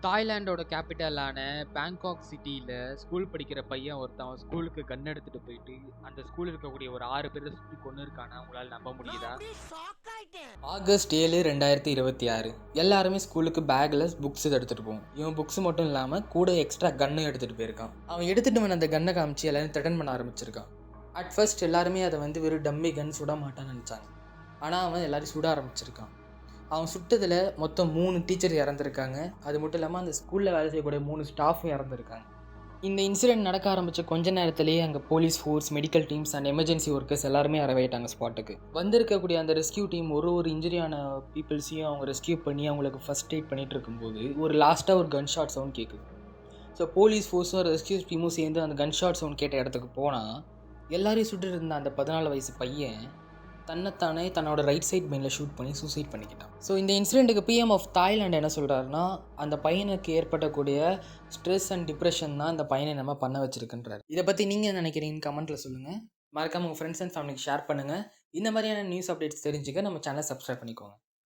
தாய்லாண்டோட கேபிட்டலான Bangkok சிட்டியில school படிக்கிற பையன் ஒருத்தன் அவன் ஸ்கூலுக்கு கன் எடுத்துட்டு போயிட்டு அந்த ஸ்கூல்ல இருக்கக்கூடிய ஒரு 6 பேரை சுட்டு கொன்னு இருக்கானா உங்களால நம்ப முடியுதா? ஆகஸ்ட் 7 2026 எல்லாருமே ஸ்கூலுக்கு பேக்கில் புக்ஸ் எடுத்துகிட்டு போவோம். இவன் புக்ஸ் மட்டும் இல்லாமல் கூட எக்ஸ்ட்ரா கன்னும் எடுத்துகிட்டு போயிருக்கான். அவன் எடுத்துகிட்டு வந்த அந்த கன்னை காமிச்சு எல்லாரும் த்ரெட்டன் பண்ண ஆரம்பிச்சிருக்கான். அட் ஃபர்ஸ்ட் எல்லாருமே அதை வெறும் டம்மி கன் சுட மாட்டான்னு நினச்சாங்க. ஆனால் அவன் எல்லாரும் சுட ஆரம்பிச்சிருக்கான். அவன் சுட்டதில் மொத்தம் 3 டீச்சர் இறந்துருக்காங்க. அது மட்டும் இல்லாமல் அந்த ஸ்கூலில் வேலை செய்யக்கூடிய 3 ஸ்டாஃபும் இறந்துருக்காங்க. இந்த இன்சிடென்ட் நடக்க ஆரம்பித்த கொஞ்ச நேரத்திலேயே அங்கே police force, medical teams and emergency workers எல்லாருமே அரைவாயிட்டாங்க ஸ்பாட்டுக்கு. வந்திருக்கக்கூடிய அந்த ரெஸ்கியூ டீம் ஒரு இன்ஜுரியான பீப்புள்ஸையும் அவங்க ரெஸ்கியூ பண்ணி அவங்களுக்கு ஃபஸ்ட் எய்ட் பண்ணிகிட்டு இருக்கும்போது லாஸ்ட்டாக ஒரு கன் ஷாட் சவுண்ட் கேட்குது. ஸோ போலீஸ் ஃபோர்ஸும் ரெஸ்கியூ டீமும் சேர்ந்து அந்த கன் ஷாட் சவுண்ட் கேட்ட இடத்துக்கு போனால் எல்லாரையும் சுட்டு இருந்த அந்த 14 வயசு பையன் தன்னைத்தானே தன்னோட ரைட் சைட் மெயினில் ஷூட் பண்ணி சூசைட் பண்ணிக்கிட்டான். ஸோ இந்த இன்சிடெண்ட்டுக்கு பிஎம் ஆஃப் தாய்லாந்து என்ன சொல்கிறாருன்னா, அந்த பையனுக்கு ஏற்படக்கூடிய ஸ்ட்ரெஸ் அண்ட் டிப்ரெஷன் தான் அந்த பையனை நம்ம பண்ண வச்சிருக்குன்றார். இதை பற்றி நீங்கள் என்ன நினைக்கிறீங்கன்னு கமெண்ட்டில் சொல்லுங்கள். மறக்காமல் உங்கள் ஃப்ரெண்ட்ஸ் அண்ட் ஃபேமிலிக்கு ஷேர் பண்ணுங்கள். இந்த மாதிரியான நியூஸ் அப்டேட்ஸ் தெரிஞ்சுக்க நம்ம சேனலை சப்ஸ்கிரைப் பண்ணிக்கோங்க.